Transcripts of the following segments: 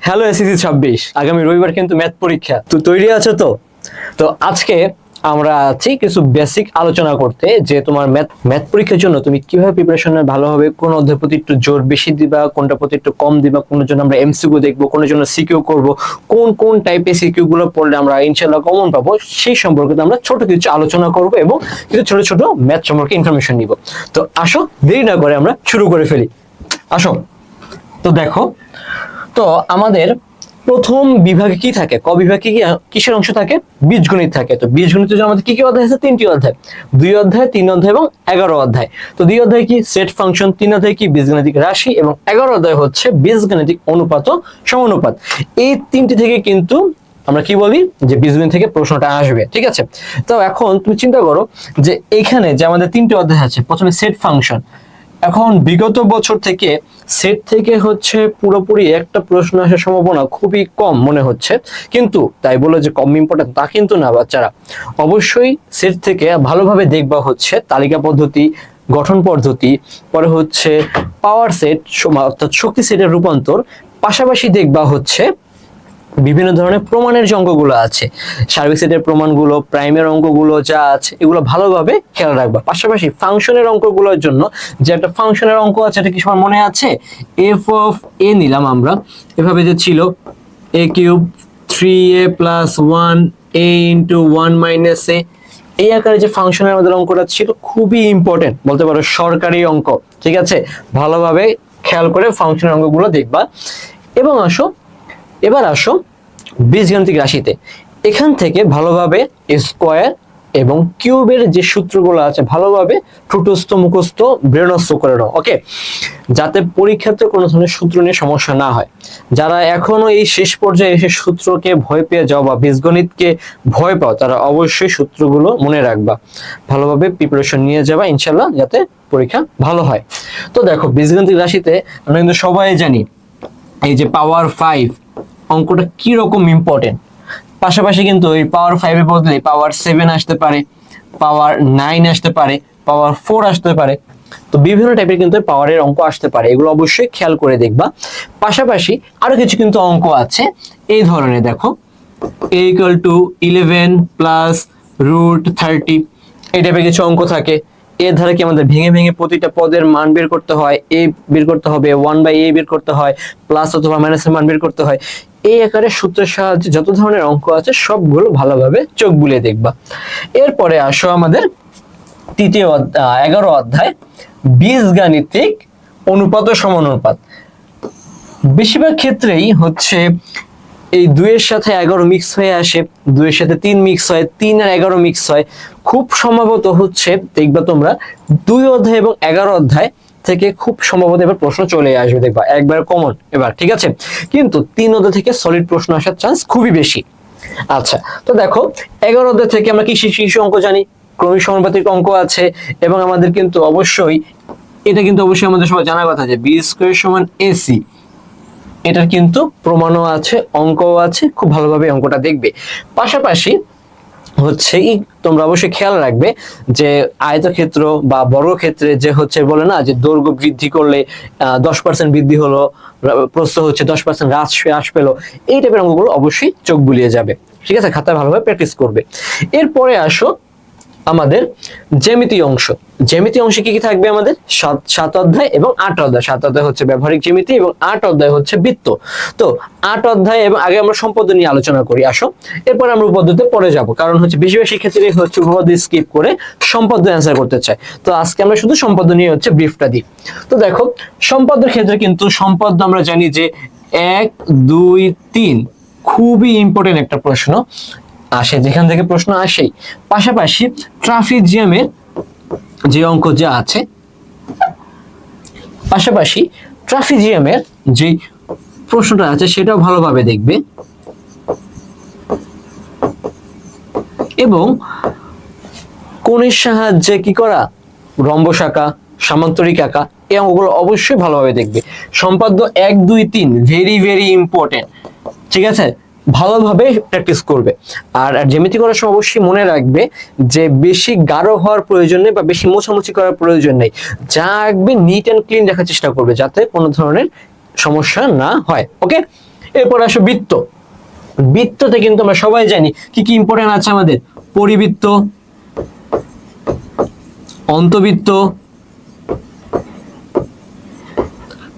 Hello SSC 26, আগামী রবিবার কিন্তু ম্যাথ পরীক্ষা। তো তৈরি আছো তো? তো আজকে আমরা আছি কিছু বেসিক আলোচনা করতে, যে তোমার ম্যাথ পরীক্ষার জন্য তুমি কিভাবে প্রিপারেশন ভালো হবে, কোন অধ্যায়ের প্রতি একটু জোর বেশি দিবা, কোনটা প্রতি একটু কম দিবা, কোনের জন্য আমরা এমসিকিউ দেখবো, কোনের জন্য সিকিউ করব, কোন কোন টাইপের সিকিউ গুলো পড়লে আমরা ইনশাআল্লাহ কমন পাবো, সেই সম্পর্কে আমরা ছোট কিছু আলোচনা করব এবং কিছু ছোট ছোট ম্যাথ সম্পর্কে ইনফরমেশন নিব। তো আসো দেরি না করে আমরা শুরু করে ফেলি। আসো। তো দেখো, তো আমাদের প্রথম বিভাগে কি থাকে, ক বিভাগে কি কিসের অংশ থাকে? বীজগণিত থাকে। তো বীজগণিতের জন্য আমাদের কি কি অধ্যায় আছে? 3টি অধ্যায়, 2 অধ্যায়, 3 অধ্যায় এবং 11 অধ্যায়। তো 2 অধ্যায় কি? সেট ফাংশন, 3 অধ্যায় কি? বীজগাণিতিক রাশি, এবং 11 অধ্যায় হচ্ছে বীজগাণিতিক অনুপাত ও সমানুপাত। এই তিনটি থেকে কিন্তু আমরা কি বলি যে বীজগণিত থেকে প্রশ্নটা আসবে, ঠিক আছে? তো এখন তুমি চিন্তা করো যে এখানে যে আমাদের 3টি অধ্যায় আছে, প্রথমে সেট ফাংশন। এখন বিগত বছর থেকে সেট থেকে হচ্ছে পুরোপুরি একটা প্রশ্ন আসার সম্ভাবনা খুবই কম মনে হচ্ছে, কিন্তু তাই বলে যে কম ইম্পর্টেন্ট তা কিন্তু না বাচ্চারা। অবশ্যই সেট থেকে ভালোভাবে দেখবা হচ্ছে তালিকা পদ্ধতি, গঠন পদ্ধতি, পরে হচ্ছে পাওয়ার সেট অর্থাৎ শক্তি সেটের রূপান্তর, পাশাপাশি দেখবা হচ্ছে বিভিন্ন ধরনের প্রমাণের যে অঙ্কগুলো আছে, সার্বিক সেটের প্রমাণগুলো, প্রাইমের অঙ্কগুলো যা আছে এগুলো ভালোভাবে খেয়াল রাখবা। পাশাপাশি ফাংশনের অঙ্কগুলোর জন্য যে একটা ফাংশনের অঙ্ক আছে, এটা কি সবার মনে আছে? এফ অফ এ নিলাম আমরা, এভাবে যে ছিল এ কিউব 3a + 1a * 1 - a, এই আকারে যে ফাংশনের আমাদের অঙ্কটা ছিল খুবই ইম্পর্টেন্ট, বলতে পারো সরকারি অঙ্ক, ঠিক আছে? ভালোভাবে খেয়াল করে ফাংশনের অঙ্কগুলো দেখবা। এবং এবার আসো বীজগাণিতিক রাশিতে। এখান থেকে ভালোভাবে স্কয়ার এবং কিউবের যে সূত্রগুলো আছে ভালোভাবে ঠুটস্থ মুখস্থ ব্রেনস্থ করে নাও, ওকে? যাতে পরীক্ষাতে কোনো ধরনের সূত্র নিয়ে সমস্যা না হয়। যারা এখনো এই শেষ পর্যায়ে এসে সূত্রকে ভয় পেয়ে যাও বা বীজগণিতকে ভয় পাও, তারা অবশ্যই সূত্রগুলো মনে রাখবা, ভালোভাবে প্রিপারেশন নিয়ে যাবা ইনশাল্লাহ, যাতে পরীক্ষা ভালো হয়। তো দেখো, বীজগাণিতিক রাশিতে আমরা কিন্তু সবাই জানি এই যে পাওয়ার 5 অঙ্কটা কি রকম ইম্পর্টেন্ট। পাশাপাশি কিন্তু এই পাওয়ার 5 এর বদলে পাওয়ার 7 আসতে পারে, পাওয়ার 9 আসতে পারে, পাওয়ার 4 আসতে পারে। তো বিভিন্ন টাইপের কিন্তু পাওয়ারের অঙ্ক আসতে পারে, এগুলো অবশ্যই খেয়াল করে দেখবা। পাশাপাশি আরো কিছু কিন্তু অঙ্ক আছে এই ধরনের, দেখো a = 11 + √30, এই টাইপের কিছু অঙ্ক থাকে। এর ধারা কি আমাদের ভেঙে ভেঙে প্রতিটা পদের মান বের করতে হয়, a বের করতে হবে, 1/a বের করতে হয়, প্লাস অথবা মাইনাসের মান বের করতে হয়। এই আকারে সূত্রের সাহায্যে যত ধরনের অঙ্ক আছে সবগুলো ভালোভাবে চোখ বুলিয়ে দেখবা। এরপরে আসো আমাদের 11 অধ্যায় বীজগাণিতিক অনুপাত ও সমানুপাত। বেশিরভাগ ক্ষেত্রেই হচ্ছে এই 2 এর সাথে 11 মিক্স হয়ে আসে, 2 এর সাথে 3 মিক্স হয়, 3 আর 11 মিক্স হয়। খুব সম্ভবত হচ্ছে দেখবা তোমরা 2 অধ্যায় এবং 11 অধ্যায় থেকে খুব সম্ভবত এবার প্রশ্ন চলে আসবে, দেখবা একবার কমন এবার, ঠিক আছে? কিন্তু 3 অধ্যায় থেকে সলিড প্রশ্ন আসার চান্স খুবই বেশি। আচ্ছা, তো দেখো 11 অধ্যায় থেকে আমরা কি শিশু অঙ্ক জানি, ক্রমিক সমানুপাতিক অঙ্ক আছে, এবং আমাদের কিন্তু অবশ্যই এটা কিন্তু অবশ্যই আমাদের সবাই জানার কথা যে b² = ac, এটার কিন্তু প্রমাণও আছে, অঙ্কও আছে, খুব ভালোভাবে অঙ্কটা দেখবে। পাশাপাশি হচ্ছে তোমরা অবশ্যই খেয়াল রাখবে যে আয়তক্ষেত্র বা বর্গক্ষেত্রে যে হচ্ছে বলে না যে দৈর্ঘ্য বৃদ্ধি করলে 10% বৃদ্ধি হলো, প্রস্থ হচ্ছে 10% হ্রাস পেলো, এই টাইপের অঙ্কগুলো অবশ্যই চোখ বুলিয়ে যাবে, ঠিক আছে? খাতায় ভালোভাবে প্র্যাকটিস করবে। এরপরে আসো আমাদের জ্যামিতি অংশ। জ্যামিতি অংশে কি কি থাকবে আমাদের? 7 অধ্যায় এবং 8 অধ্যায়। 7 অধ্যায় হচ্ছে ব্যবহারিক জ্যামিতি এবং 8 অধ্যায় হচ্ছে বৃত্ত। তো 8 অধ্যায় এবং আগে আমরা সম্পদ নিয়ে আলোচনা করি, আসো। এরপর আমরা উপপাদ্যতে পরে যাব, কারণ হচ্ছে বেশিরভাগ শিক্ষার্থীরা হচ্ছে উপপাদ্য স্কিপ করে সম্পদ অ্যান্সার করতে চায়। তো আজকে আমরা শুধু সম্পদ নিয়ে হচ্ছে ব্রিফটা দিই। তো দেখো, সম্পদের ক্ষেত্রে কিন্তু সম্পদ আমরা জানি যে 1 2 3 খুবই ইম্পর্টেন্ট একটা প্রশ্ন আসে, যেখান থেকে প্রশ্ন আসেই। পাশাপাশি ট্রাপিজিয়ামের যে অঙ্ক যা আছে, পাশাপাশি ট্রাপিজিয়ামের যে প্রশ্নটা আছে সেটাও ভালোভাবে দেখবে, এবং কোণের সাহায্যে কি করা, রম্বস আঁকা, সামান্তরিক আঁকা, এই অঙ্কগুলো অবশ্যই ভালোভাবে দেখবে। সম্পাদ্য 1 2 3 ভেরি ভেরি ইম্পর্টেন্ট, ঠিক আছে? ভালোভাবে প্র্যাকটিস করবে। আর জ্যামিতি করার সময় অবশ্যই মনে রাখবে যে বেশি গাঢ় হওয়ার প্রয়োজন নেই বা বেশি মোছামুছি করার প্রয়োজন নেই, যা আঁকবে নিট অ্যান্ড ক্লিন রাখার চেষ্টা করবে, যাতে কোনো ধরনের সমস্যা না হয়, ওকে? এরপর আসো বৃত্ত। বৃত্ততে কিন্তু আমরা সবাই জানি কি কি ইম্পর্টেন্ট আছে আমাদের, পরিবৃত্ত, অন্তবৃত্ত,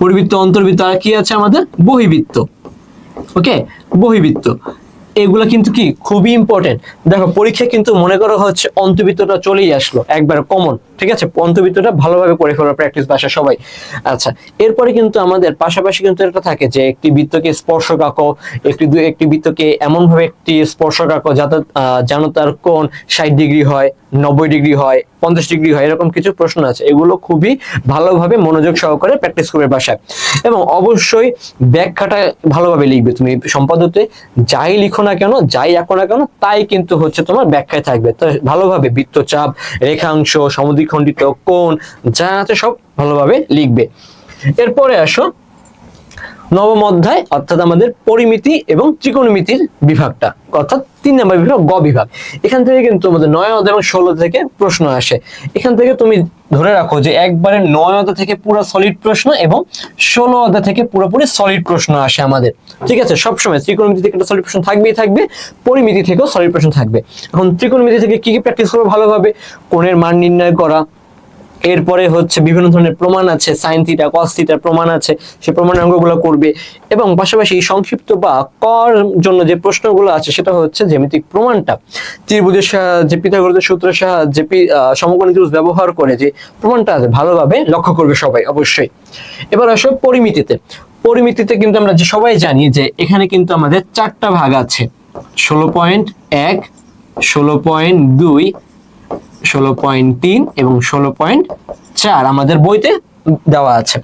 পরিবৃত্ত, অন্তর্বৃত্ত, আর কি আছে আমাদের বহিবৃত্ত। ওকে, বহিবৃত্ত এগুলো কিন্তু কি খুবই ইম্পর্টেন্ট। দেখো পরীক্ষা কিন্তু মনে করো হচ্ছে অন্তর্বৃত্তটা চলেই আসলো একবার কমন, ঠিক আছে, অন্তর্বৃত্তটা ভালোভাবে করে ফেলো প্র্যাকটিস বাসা সবাই। আচ্ছা, এরপরে কিন্তু আমাদের পাশাপাশি কিন্তু এটা থাকে যে একটি বৃত্তকে স্পর্শক আঁকো, একটি বৃত্তকে এমন ভাবে একটি স্পর্শক আঁকো যাতে যেন তার কোণ 60 ডিগ্রি হয়, 90 ডিগ্রি হয়, 50 ডিগ্রি হয়, এরকম কিছু প্রশ্ন আছে। এগুলো খুবই ভালোভাবে মনোযোগ সহকারে প্র্যাকটিস করবে বাসায়, এবং অবশ্যই ব্যাখ্যাটা ভালোভাবে লিখবে। তুমি সম্পাদতে যাই লিখো না কেন, যাই আঁকো না কেন, তাই কিন্তু হচ্ছে তোমার ব্যাখ্যায় থাকবে। তো ভালোভাবে বৃত্তচাপ, রেখাংশ, সমদ্বিখণ্ডিত, কোণ যা আছে সব ভালোভাবে লিখবে। এরপরে আসো নবম অধ্যায়, অর্থাৎ আমাদের পরিমিতি এবং ত্রিকোণমিতির বিভাগটা, অর্থাৎ 3 নম্বর বিভাগ, গ বিভাগ। এখান থেকে কিন্তু আমাদের 9 অধ্যায় এবং 16 থেকে প্রশ্ন আসে। এখান থেকে তুমি ধরে রাখো যে একবারে 9 অধ্যায় থেকে পুরো সলিড প্রশ্ন এবং 16 অধ্যায় থেকে পুরোপুরি সলিড প্রশ্ন আসে আমাদের, ঠিক আছে। সবসময় ত্রিকোণমিতি থেকে একটা সলিড প্রশ্ন থাকবেই থাকবে, পরিমিতি থেকেও সলিড প্রশ্ন থাকবে। এখন ত্রিকোণমিতি থেকে কি কি প্র্যাকটিস করবো ভালোভাবে, কোণের মান নির্ণয় করা, এরপরে হচ্ছে বিভিন্ন ধরনের প্রমাণ আছে, সাইন থিটা, কস থিটার প্রমাণ আছে, সেই প্রমাণের অঙ্কগুলো করবে। এবং পাশাপাশি সংক্ষিপ্ত বা কর জন্য যে প্রশ্নগুলো আছে সেটা হচ্ছে জ্যামিতিক প্রমাণটা, ত্রিভুজের সাহায্যে, পিথাগোরাসের সূত্রের সাহায্যে, সমকোণী ত্রিভুজ ব্যবহার করে যে প্রমাণটা আছে ভালোভাবে লক্ষ্য করবে সবাই অবশ্যই। এবার আসো পরিমিতিতে। পরিমিতিতে কিন্তু আমরা যে সবাই জানি যে এখানে কিন্তু আমাদের 4টা ভাগ আছে, 16.1, 16.2, 16.3 এবং 16.4 আমাদের বইতে দেওয়া আছে।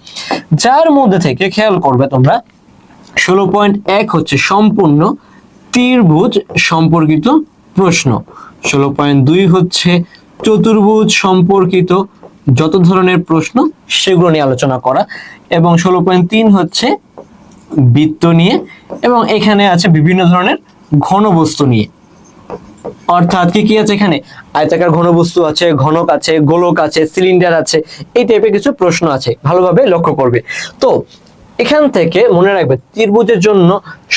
যার মধ্যে থেকে খেয়াল করবে তোমরা 16.1 হচ্ছে সম্পূর্ণ ত্রিভুজ সম্পর্কিত প্রশ্ন, 16.2 হচ্ছে চতুর্ভুজ সম্পর্কিত যত ধরনের প্রশ্ন সেগুলো নিয়ে আলোচনা করা, এবং 16.3 হচ্ছে বৃত্ত নিয়ে, এবং এখানে আছে বিভিন্ন ধরনের ঘনবস্তু নিয়ে। অর্থাৎ কি কি আছে এখানে, আয়তাকার ঘনবস্তু আছে, ঘনক আছে, গোলক আছে, সিলিন্ডার আছে, এই টাইপের কিছু প্রশ্ন আছে, ভালোভাবে লক্ষ্য করবে। তো এখান থেকে মনে রাখবে ত্রিভুজের জন্য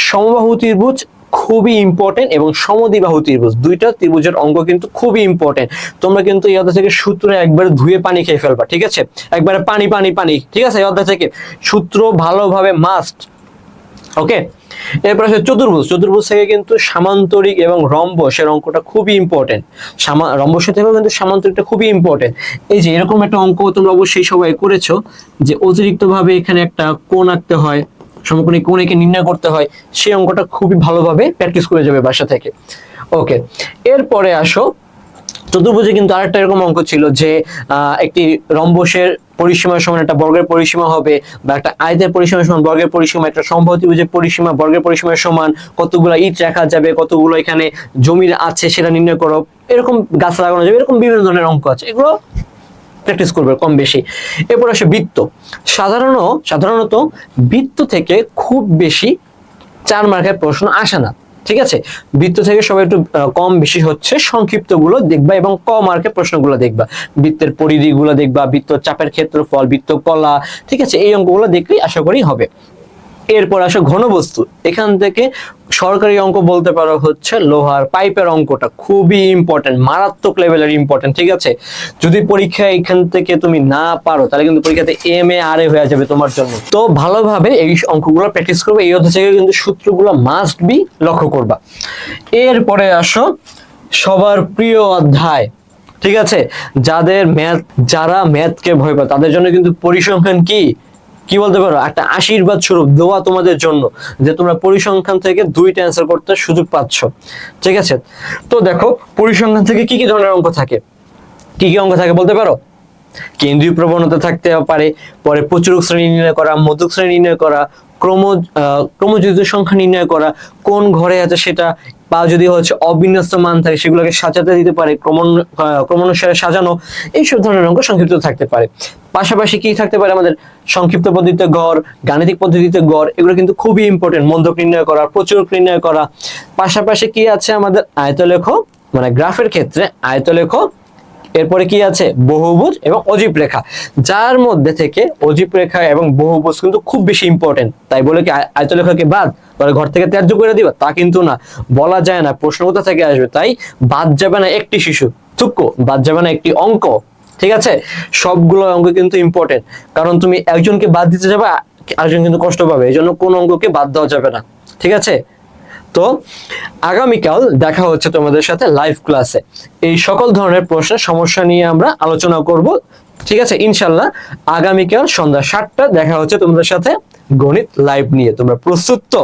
সমবাহু ত্রিভুজ খুবই ইম্পর্টেন্ট এবং সমদ্বিবাহু ত্রিভুজ, দুইটা ত্রিভুজের অঙ্ক কিন্তু খুবই ইম্পর্টেন্ট। তোমরা কিন্তু এই অধ্যায় থেকে সূত্র একবার ধুয়ে পানি খেয়ে ফেলবা, ঠিক আছে, একবারে পানি পানি পানি, ঠিক আছে। এই অধ্যায় থেকে সূত্র ভালোভাবে মাস্ট, ওকে। এরপর আছে চতুর্ভুজ। চতুর্ভুজ থেকে কিন্তু সামান্তরিক এবং রম্বসের অঙ্কটা খুবই ইম্পর্টেন্ট, রম্বসের থেকেও কিন্তু সামান্তরিকটা খুবই ইম্পর্টেন্ট। এই যে এরকম একটা অঙ্ক তোমরা অবশ্যই সবাই করেছো, যে অতিরিক্ত ভাবে এখানে একটা কোণ আঁকতে হয়, সমকোণী কোণ এঁকে নির্ণয় করতে হয়, সেই অঙ্কটা খুবই ভালোভাবে প্র্যাকটিস করে যাবে বাসা থেকে, ওকে। এরপরে আসো চতুর্ভুজে কিন্তু আরেকটা এরকম অঙ্ক ছিল যে একটি রম্বসের পরিসীমার সমান একটা বর্গের পরিসীমা হবে, বা একটা আয়তের পরিসীমার সমান বর্গের পরিসীমা, একটা সমবাহু ত্রিভুজের পরিসীমা বর্গের পরিসীমার সমান, কতগুলো ইট রাখা যাবে, কতগুলো এখানে জমির আছে সেটা নির্ণয় করো, এরকম গাছ লাগানো যাবে, এরকম বিভিন্ন ধরনের অঙ্ক আছে, এগুলো প্র্যাকটিস করবে কম বেশি। এরপর আসে বৃত্ত। সাধারণত বৃত্ত থেকে খুব বেশি 4 মার্কের প্রশ্ন আসে না, ঠিক আছে। বৃত্ত থেকে সবাই একটু কম বেশি হচ্ছে সংক্ষিপ্ত গুলো দেখবা এবং ক মার্কের প্রশ্নগুলো দেখবা, বৃত্তের পরিধিগুলো দেখবা, বৃত্ত চাপের ক্ষেত্রফল, বৃত্ত কলা, ঠিক আছে, এই অঙ্কগুলো দেখলেই আশা করি হবে। এরপর আসে ঘনবস্তু। এখান থেকে সরকারি অঙ্ক বলতে পারো হচ্ছে লোহার পাইপের অঙ্কটা খুবই ইম্পর্টেন্ট, মারাত্মক লেভেলের ইম্পর্টেন্ট, ঠিক আছে। যদি পরীক্ষা এখান থেকে তুমি না পারো তাহলে কিন্তু পরীক্ষাতে MA হয়ে যাবে তোমার জন্য। তো ভালোভাবে এই অঙ্কগুলো প্র্যাকটিস করবে, এই অধ্যায় থেকে কিন্তু সূত্রগুলো মাস্ট বি লক্ষ্য করবা। এরপরে আসো সবার প্রিয় অধ্যায়, ঠিক আছে, যারা ম্যাথকে ভয় পায় তাদের জন্য কিন্তু পরিসংখ্যান কি বলতে পারো, একটা আশীর্বাদ স্বরূপ দোয়া তোমাদের জন্য, যে তোমরা পরিসংখ্যান থেকে 2টা অ্যান্সার করতে সুযোগ পাচ্ছ, ঠিক আছে। তো দেখো পরিসংখ্যান থেকে কি কি ধরনের অঙ্ক থাকে, কি কি অঙ্ক থাকে বলতে পারো, কেন্দ্রীয় প্রবণতা থাকতে পারে, পরে প্রচুরক শ্রেণী নির্ণয় করা, মধ্যক শ্রেণী নির্ণয় করা, ক্রমযুক্ত সংখ্যা নির্ণয় করা, কোন ঘরে আছে সেটা, বা যদি হচ্ছে অবিন্যস্ত মান থাকে সেগুলোকে সাজাতে দিতে পারে, ক্রমানুসারে সাজানো, এইসব ধরনের অঙ্ক সংক্ষিপ্ত থাকতে পারে। পাশাপাশি কি থাকতে পারে আমাদের, সংক্ষিপ্ত পদ্ধতিতে গড়, গাণিতিক পদ্ধতিতে গড়, এগুলো কিন্তু খুবই ইম্পর্টেন্ট, মধ্যক নির্ণয় করা, প্রচুরক নির্ণয় করা। পাশাপাশি কি আছে আমাদের আয়তলেখ, মানে গ্রাফের ক্ষেত্রে আয়তলেখ, এরপরে কি আছে, বহুভুজ এবং অজীব রেখা, যার মধ্যে থেকে অজীব রেখা এবং বহুভুজ কিন্তু খুব বেশি ইম্পর্টেন্ট। তাই বলে কি আয়তলেখাকে বাদ বলে ঘর থেকে ত্যায্য করে দিবা, তা কিন্তু না, বলা যায় না প্রশ্ন কোথা থেকে আসবে। তাই বাদ যাবে না একটি শিশু, চুক্কো বাদ যাবে না একটি অঙ্ক। ঠিক আছে, সবগুলো অঙ্ক কিন্তু ইম্পর্টেন্ট, কারণ তুমি একজনকে বাদ দিতে যাবে, আরেকজন কিন্তু কষ্ট পাবে, এই জন্য কোন অঙ্ককে বাদ দেওয়া যাবে না। ঠিক আছে, তো আগামীকাল দেখা হচ্ছে তোমাদের সাথে লাইভ ক্লাসে, এই সকল ধরনের প্রশ্নের সমস্যা নিয়ে আমরা আলোচনা করব। ঠিক আছে, ইনশাল্লাহ আগামীকাল সন্ধ্যা 7টা দেখা হচ্ছে তোমাদের সাথে গণিত লাইভ নিয়ে। তোমরা প্রস্তুত তো?